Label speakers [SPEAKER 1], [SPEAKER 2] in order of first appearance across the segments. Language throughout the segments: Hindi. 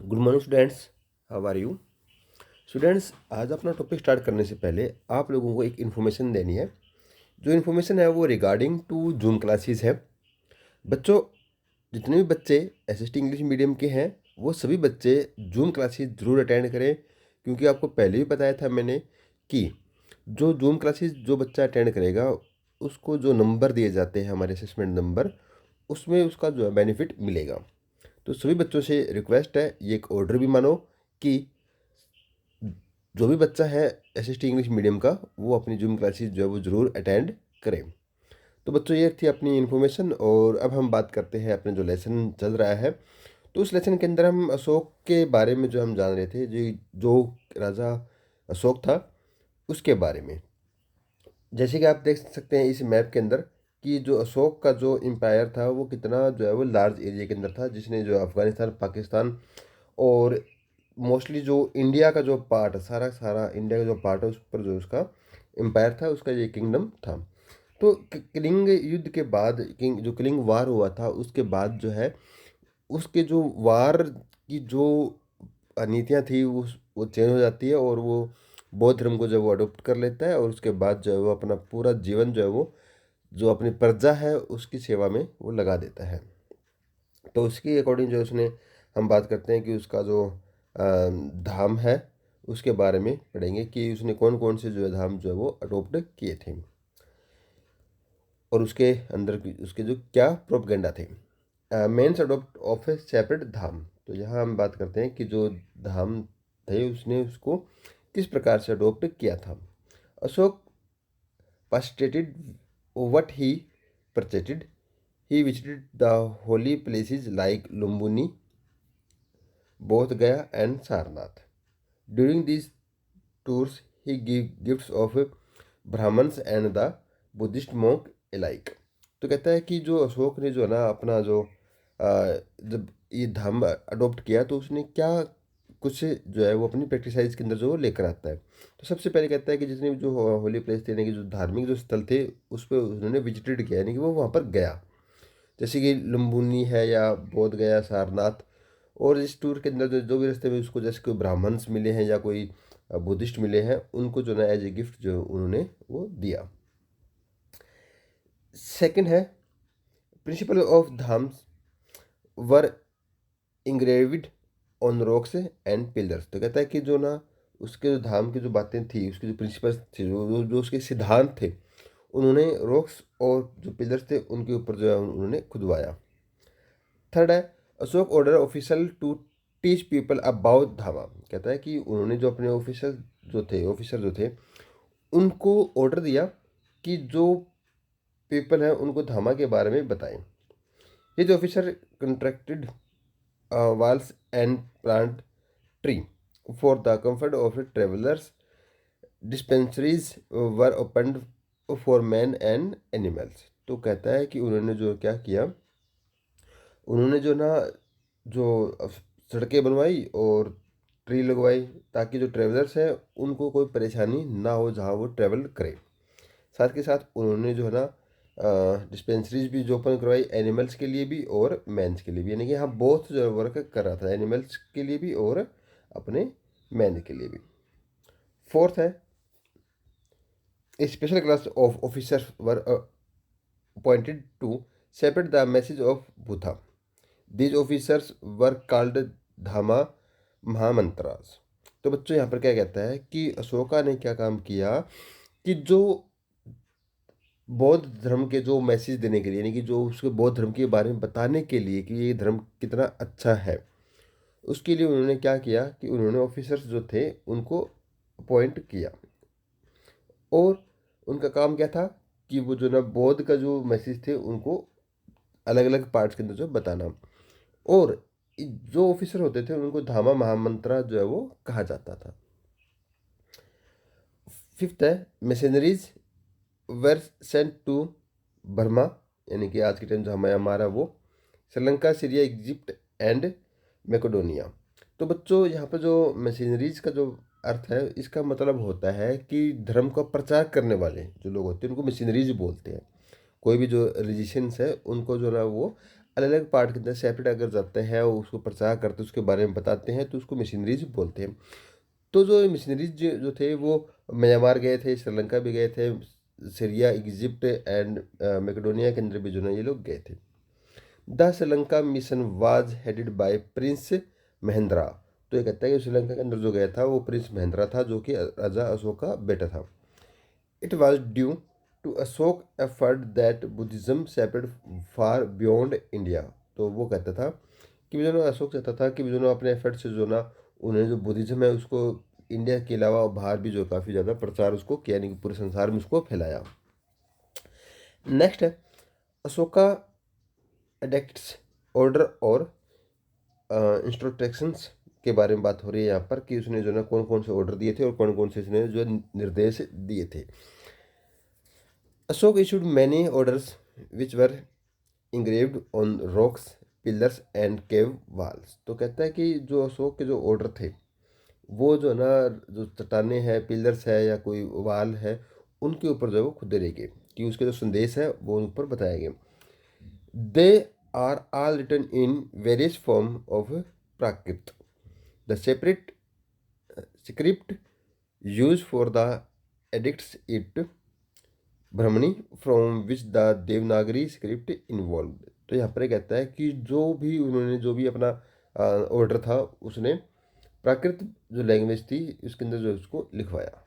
[SPEAKER 1] Good morning students, how are you students. आज अपना टॉपिक स्टार्ट करने से पहले आप लोगों को एक इन्फॉर्मेशन देनी है। जो इन्फॉर्मेशन है वो रिगार्डिंग टू जूम क्लासेस है। बच्चों, जितने भी बच्चे एसएसटी इंग्लिश मीडियम के हैं वो सभी बच्चे जूम क्लासेस ज़रूर अटेंड करें, क्योंकि आपको पहले भी बताया था मैंने कि जो जूम क्लासेस जो बच्चा अटेंड करेगा उसको जो नंबर दिए जाते हैं, हमारे असेसमेंट नंबर, उसमें उसका जो है बेनिफिट मिलेगा। तो सभी बच्चों से रिक्वेस्ट है, ये एक ऑर्डर भी मानो कि जो भी बच्चा है एसएसटी इंग्लिश मीडियम का वो अपनी जूम क्लासेस जो है वो ज़रूर अटेंड करें। तो बच्चों, ये थी अपनी इन्फॉर्मेशन और अब हम बात करते हैं अपने जो लेसन चल रहा है। तो उस लेसन के अंदर हम अशोक के बारे में जो हम जान रहे थे, जो जो राजा अशोक था उसके बारे में। जैसे कि आप देख सकते हैं इस मैप के अंदर कि जो अशोक का जो एम्पायर था वो कितना जो है वो लार्ज एरिया के अंदर था, जिसने जो अफगानिस्तान, पाकिस्तान और मोस्टली जो इंडिया का जो पार्ट है, सारा सारा इंडिया का जो पार्ट है उस पर जो उसका एम्पायर था, उसका ये किंगडम था। तो कलिंग युद्ध के बाद, जो कलिंग वार हुआ था उसके बाद जो है उसके जो वार की जो नीतियाँ थी वो चेंज हो जाती है और वो बौद्ध धर्म को जो वो अडोप्ट कर लेता है और उसके बाद जो है वो अपना पूरा जीवन जो है वो जो अपनी प्रजा है उसकी सेवा में वो लगा देता है। तो उसकी अकॉर्डिंग जो उसने, हम बात करते हैं कि उसका जो धाम है उसके बारे में पढ़ेंगे कि उसने कौन कौन से जो है धाम जो है वो अडोप्ट किए थे और उसके अंदर उसके जो क्या प्रोपगेंडा थे। Means adopt of a separate dhamma. तो यहाँ हम बात करते हैं कि जो धाम थे उसने उसको किस प्रकार से अडोप्ट किया था। Ashok पास्टेटेड what he purchased. He visited the holy places like Lumbini, Bodh Gaya, and Sarnath. During these tours, he gave gifts of Brahmins and the Buddhist monk alike. तो कहता है कि जो अशोक ने जो है ना अपना जो जब ये धाम अडोप्ट किया तो उसने क्या कुछ जो है वो अपनी प्रैक्टिसाइज के अंदर जो वो लेकर आता है। तो सबसे पहले कहता है कि जितने भी जो होली प्लेस थे, यानी कि जो धार्मिक जो स्थल थे उस पर उन्होंने विजिटेड किया, यानी कि वो वहाँ पर गया। जैसे कि लुम्बिनी है या बोध गया, सारनाथ। और इस टूर के अंदर जो जो भी रास्ते में उसको जैसे कोई ब्राह्मण्स मिले हैं या कोई बुद्धिस्ट मिले हैं, उनको जो ना एज ए गिफ्ट जो उन्होंने वो दिया। सेकंड है, principle of dhammas were engraved on rocks and pillars. तो कहता है कि जो ना उसके जो धाम की जो बातें थी, उसके जो प्रिंसिपल्स थे, जो उसके सिद्धांत थे, उन्होंने रॉक्स और जो पिलर्स थे उनके ऊपर जो है उन्होंने खुदवाया। थर्ड है, Ashok order official to teach people about dhamma. कहता है कि उन्होंने जो अपने ऑफिसर जो थे उनको ऑर्डर दिया कि जो पीपल हैं उनको धामा के बारे में बताएं। ये जो officer contracted walls and plant tree for the comfort of travelers. Dispensaries were opened for men and animals. तो कहता है कि उन्होंने जो क्या किया, उन्होंने जो ना जो सड़कें बनवाई और ट्री लगवाई ताकि जो ट्रेवलर्स हैं उनको कोई परेशानी ना हो जहाँ वो ट्रेवल करें। साथ के साथ उन्होंने जो है ना डिस्पेंसरीज भी जो ओपन करवाई, एनिमल्स के लिए भी और मैंस के लिए भी, यानी कि यहाँ बोथ जो वर्क कर रहा था, एनिमल्स के लिए भी और अपने मैन के लिए भी। फोर्थ है, a special class of officers were appointed to separate the message of Buddha. These officers were called dhamma mahamatras. तो बच्चों, यहाँ पर क्या कहता है कि अशोका ने क्या काम किया कि जो बौद्ध धर्म के जो मैसेज देने के लिए, यानी कि जो उसके बौद्ध धर्म के बारे में बताने के लिए कि ये धर्म कितना अच्छा है, उसके लिए उन्होंने क्या किया कि उन्होंने ऑफिसर्स जो थे उनको अपॉइंट किया। और उनका काम क्या था कि वो जो ना बौद्ध का जो मैसेज थे उनको अलग अलग पार्ट्स के अंदर जो बताना। और जो ऑफिसर होते थे उनको धामा महामंत्रा जो है वो कहा जाता था। फिफ्थ है, missionaries were sent to Burma, यानी कि आज के टाइम जो हमारा वो Sri Lanka, Syria, Egypt and Macedonia. तो बच्चों, यहाँ पर जो मशीनरीज का जो अर्थ है, इसका मतलब होता है कि धर्म का प्रचार करने वाले जो लोग होते हैं उनको मशीनरीज बोलते हैं। कोई भी जो रिजिशंस है उनको जो ना वो अलग अलग पार्ट के अंदर सेपरेट अगर जाते हैं और उसको प्रचार करते हैं, उसके बारे में बताते हैं, तो उसको मिशनरीज बोलते हैं। तो जो मिशनरीज जो थे वो म्यांमार गए थे, श्रीलंका भी गए थे, सीरिया, इजिप्ट एंड मैकेडोनिया के अंदर भी जो ना ये लोग गए थे। The Sri Lanka mission was headed by Prince Mahindra. तो ये कहता है कि श्रीलंका के अंदर जो गया था वो प्रिंस महेंद्रा था, जो कि राजा अशोक का बेटा था। It was due to Ashok effort that Buddhism separate far beyond India. तो वो कहता था कि जो ना अशोक चाहता था कि जो ना अपने एफर्ट से जो ना उन्होंने जो बुद्धिज्म है उसको इंडिया के अलावा बाहर भी जो काफ़ी ज़्यादा प्रचार उसको किया, यानी कि पूरे संसार में उसको फैलाया। नेक्स्ट है अशोका एडिक्ट्स ऑर्डर और इंस्ट्रक्शंस के बारे में बात हो रही है यहाँ पर कि उसने जो ना कौन कौन से ऑर्डर दिए थे और कौन कौन से इसने जो निर्देश दिए थे। Ashok issued many orders which were engraved on rocks, pillars and cave walls. तो कहता है कि जो अशोक के जो ऑर्डर थे वो जो ना जो चट्टाने हैं, पिलर्स है या कोई वाल है, उनके ऊपर जो है वो खुदे रह गए कि उसके जो संदेश है वो उन ऊपर बताए गए। They are all written in various form of Prakrit. The separate script used for the edicts it Brahmani from which the Devanagari script involved. तो यहाँ पर ये कहता है कि जो भी उन्होंने जो भी अपना ऑर्डर था उसने प्राकृत जो लैंग्वेज थी उसके अंदर जो उसको लिखवाया।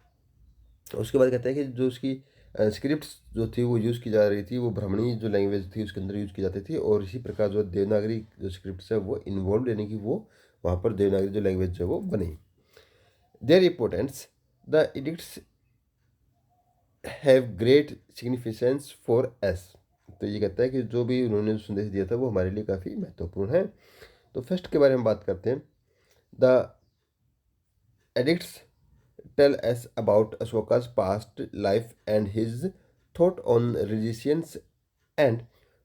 [SPEAKER 1] उसके बाद कहता है कि जो उसकी स्क्रिप्ट्स जो थी वो यूज़ की जा रही थी वो ब्राह्मणी जो लैंग्वेज थी उसके अंदर यूज़ की जाती थी, और इसी प्रकार जो देवनागरी जो स्क्रिप्ट्स है वो इन्वॉल्व, यानी कि वो वहाँ पर देवनागरी जो लैंग्वेज जो है वो बनी। Their importance the edicts have great significance for us. तो ये कहता है कि जो भी उन्होंने संदेश दिया था वो हमारे लिए काफ़ी महत्वपूर्ण है। तो फर्स्ट के बारे में बात करते हैं। The addicts tell us about Ashoka's past life and his thought on religions and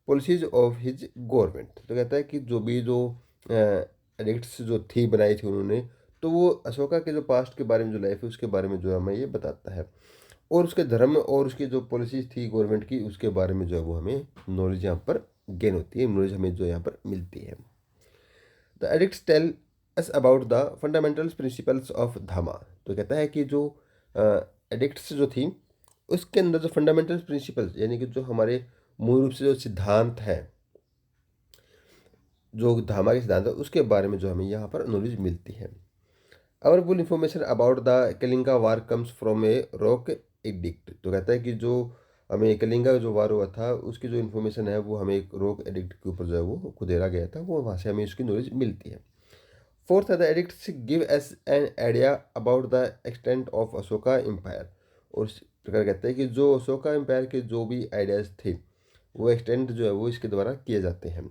[SPEAKER 1] policies of his government। तो कहता है कि जो भी जो एडिक्ट्स जो थी बनाई थी उन्होंने, तो वो अशोका के जो पास्ट के बारे में जो लाइफ है उसके बारे में जो है हमें ये बताता है, और उसके धर्म और उसकी जो पॉलिसीज थी गवर्नमेंट की उसके बारे में जो है वो हमें नॉलेज यहाँ पर गेन होती है, नॉलेज हमें जो यहाँ पर मिलती है। The edicts tell us about the fundamentals principles of dhamma. तो कहता है कि जो एडिक्ट्स जो थी उसके अंदर जो फंडामेंटल प्रिंसिपल्स, यानी कि जो हमारे मूल रूप से जो सिद्धांत हैं, जो धामा के सिद्धांत है उसके बारे में जो हमें यहाँ पर नॉलेज मिलती है। Our full information about the Kalinga war comes from a rock edict. तो कहता है कि जो हमें कलिंगा जो वार हुआ था उसकी जो इन्फॉर्मेशन है वो हमें एक रॉक एडिक्ट के ऊपर जो है वो खुदेरा गया था, वो वहाँ से हमें उसकी नॉलेज मिलती है। फोर्थ है the edicts give us an idea about the extent of Ashoka empire. और इस प्रकार कहते हैं कि जो अशोका एम्पायर के जो भी आइडियाज थे वो एक्सटेंड जो है वो इसके द्वारा किए जाते हैं।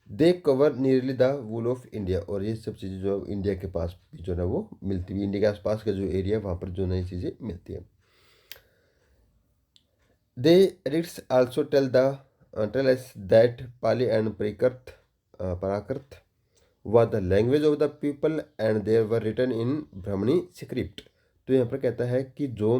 [SPEAKER 1] They cover nearly the whole of India. और ये सब चीज़ें जो इंडिया के पास भी जो है वो मिलती है, इंडिया के आसपास का जो एरिया है वहाँ पर जो नई चीज़ें मिलती है। They edicts also tell us that Pali and Prakrit was the language of the people and there were written in Brahmi script. तो यहाँ पर कहता है कि जो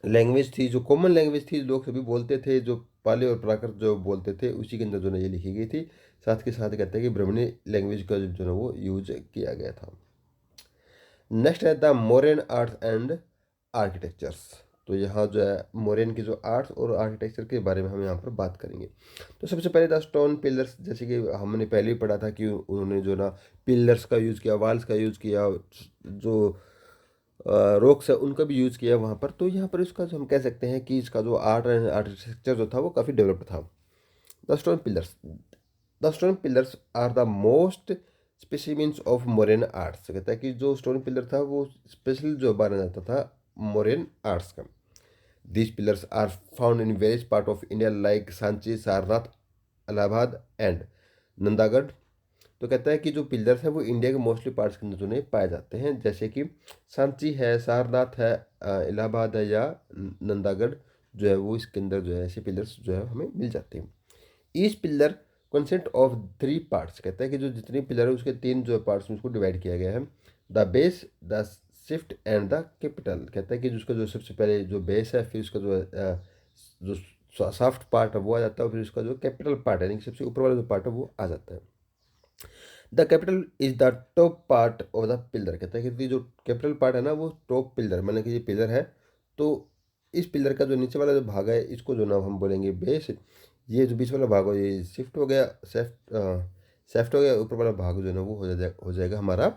[SPEAKER 1] लैंग्वेज थी, जो कॉमन लैंग्वेज थी, लोग सभी बोलते थे, जो पाली और प्राकृत जो बोलते थे उसी के अंदर जो है ये लिखी गई थी। साथ के साथ कहता है कि ब्राह्मणी लैंग्वेज का जो है वो यूज किया गया था। नेक्स्ट है the Mauryan arts and architectures. तो यहाँ जो है मोरियन की जो आर्ट्स और आर्किटेक्चर के बारे में हम यहाँ पर बात करेंगे। तो सबसे पहले द स्टोन पिलर्स, जैसे कि हमने पहले ही पढ़ा था कि उन्होंने जो ना पिलर्स का यूज़ किया, वाल्स का यूज़ किया, जो रॉक्स है उनका भी यूज़ किया वहाँ पर। तो यहाँ पर इसका जो हम कह सकते हैं कि इसका जो आर्ट एंड आर्किटेक्चर जो था वो काफ़ी डेवलप्ड था। The stone pillars are the most specimens of Mauryan arts. कहता है कि जो स्टोन पिलर था वो स्पेशल जो माना जाता था मोरियन आर्ट्स का। These pillars are found in various part of India like Sanchi, Sarnath, Allahabad and Nandagarh. तो कहता है कि जो पिलर्स हैं वो इंडिया के मोस्टली पार्ट्स के अंदर जो नहीं पाए जाते हैं, जैसे कि सांची है, सारनाथ है, इलाहाबाद है या नंदागढ़ जो है वो इसके अंदर जो है ऐसे पिलर्स जो है हमें मिल जाते हैं। Each pillar consist of 3 parts. कहता है कि जो जितने पिलर है उसके 3 जो पार्ट्स में उसको डिवाइड किया गया है। The base, the shift and the capital. कहता है कि जिसका जो सबसे पहले जो बेस है, फिर उसका जो जो सॉफ्ट पार्ट है वो आ जाता है, और फिर उसका जो कैपिटल पार्ट है यानी कि सबसे ऊपर वाला जो पार्ट है वो आ जाता है। The capital is the top part of the pillar. कहता है कि जो कैपिटल पार्ट है ना वो टॉप पिलर, मतलब कि ये पिलर है, तो इस पिलर का जो नीचे वाला जो भाग है इसको जो ना हम बोलेंगे बेस। ये जो बीच वाला भाग हो ये शिफ्ट हो गया, सेफ्ट हो गया, ऊपर वाला भाग जो है ना वो हो जाएगा हमारा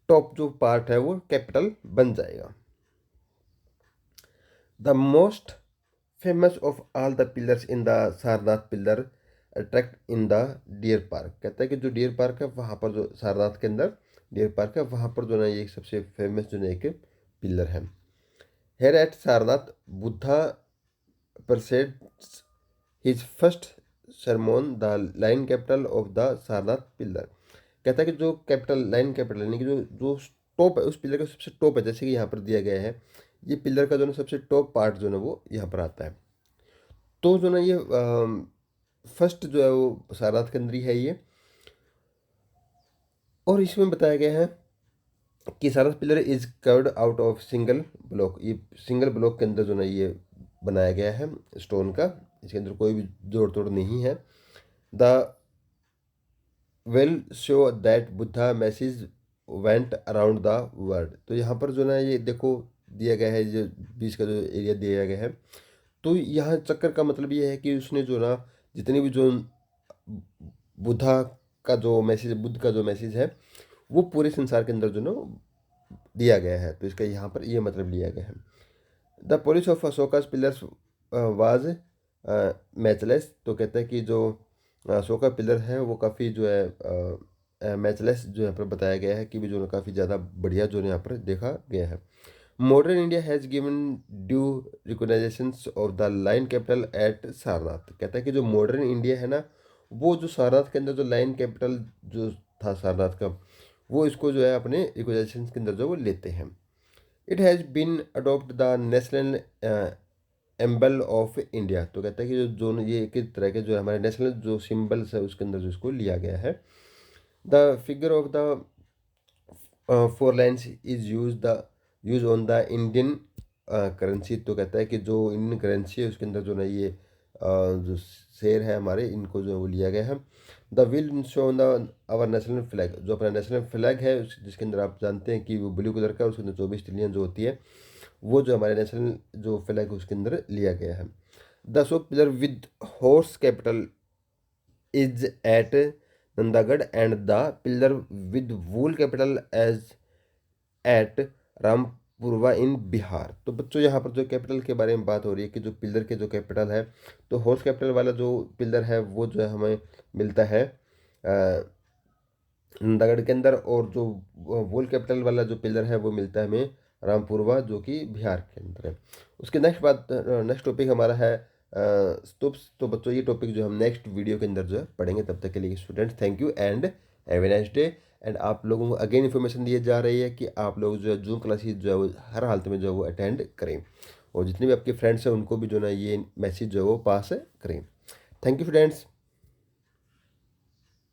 [SPEAKER 1] टॉप जो पार्ट है वो कैपिटल बन जाएगा। The most famous of all the pillars in the Sarnath pillar attract in the deer park. कहता है कि जो डियर पार्क है वहाँ पर, जो सारनाथ के अंदर डियर पार्क है वहाँ पर जो है ये सबसे फेमस जो है एक पिलर है। Here at Sarnath Buddha preached his first sermon the lion capital of the Sarnath pillar. कहता है कि जो कैपिटल लाइन कैपिटल यानी कि जो जो टॉप है उस पिलर का सबसे टॉप है, जैसे कि यहाँ पर दिया गया है, ये पिलर का जो है सबसे टॉप पार्ट जो है वो यहाँ पर आता है। तो जो ना ये फर्स्ट जो है वो सारनाथ के अंदर ही है ये। और इसमें बताया गया है कि Sarnath pillar is curved out of single block. ये सिंगल ब्लॉक के अंदर जो ना ये बनाया गया है स्टोन का, इसके अंदर कोई भी जोड़ तोड़ नहीं है। The well show that Buddha message went around the world. तो यहाँ पर जो ना ये देखो दिया गया है, जो बीच का जो एरिया दिया गया है, तो यहाँ चक्कर का मतलब ये है कि उसने जो ना जितने भी जो बुद्धा का जो मैसेज, बुद्ध का जो मैसेज है वो पूरे संसार के अंदर जो ना दिया गया है, तो इसका यहाँ पर ये मतलब लिया गया है। The polish of Ashoka's pillars was matchless. तो कहता है कि जो अशोका पिलर है वो काफ़ी जो है मैचलेस, जो यहाँ पर बताया गया है कि भी जो काफ़ी ज़्यादा बढ़िया जो यहाँ पर देखा गया है। Modern India has given due recognition of the lion capital eight Sarnath. कहता है कि जो मॉडर्न इंडिया है ना वो जो सारनाथ के अंदर जो लाइन कैपिटल जो था सारनाथ का, वो इसको जो है अपने रिकोगनाइजेशन के अंदर जो वो लेते हैं। It has been adopt the national emblem of India. तो कहता है कि जो ये एक तरह के जो हमारे नेशनल जो सिंबल्स है उसके अंदर जो इसको लिया गया है। The figure of the four lines is use on the Indian currency. तो कहता है कि जो इंडियन करेंसी है उसके अंदर जो ना ये जो शेर है हमारे, इनको जो वो लिया गया है। The will show on the our national flag. जो अपना नेशनल फ्लैग है जिसके अंदर आप जानते हैं कि वो ब्लू कलर का, उसके अंदर 24 तिलियाँ जो होती है, वो जो हमारे नेशनल जो फ्लैग है उसके अंदर लिया गया है। The Ashoka pillar with horse capital is at Nandagarh and the pillar with bull capital is at Rampurva in Bihar. तो बच्चों यहाँ पर जो कैपिटल के बारे में बात हो रही है कि जो पिलर के जो कैपिटल है, तो हॉर्स कैपिटल वाला जो पिलर है वो जो है हमें मिलता है नंदागढ़ के अंदर, और जो वोल कैपिटल वाला जो पिलर है वो मिलता है हमें रामपुरवा जो कि बिहार के अंदर है। उसके नेक्स्ट टॉपिक हमारा है स्तूप्स। तो बच्चों ये टॉपिक जो हम नेक्स्ट वीडियो के अंदर जो है पढ़ेंगे। तब तक के लिए students thank you and have a nice day. And आप लोगों को अगेन इन्फॉर्मेशन दी जा रही है कि आप लोग जो है जूम क्लासेस जो है वो हर हालत में जो है वो अटेंड करें, और जितने भी आपके फ्रेंड्स हैं उनको भी जो है ये मैसेज जो है वो पास करें। Thank you friends.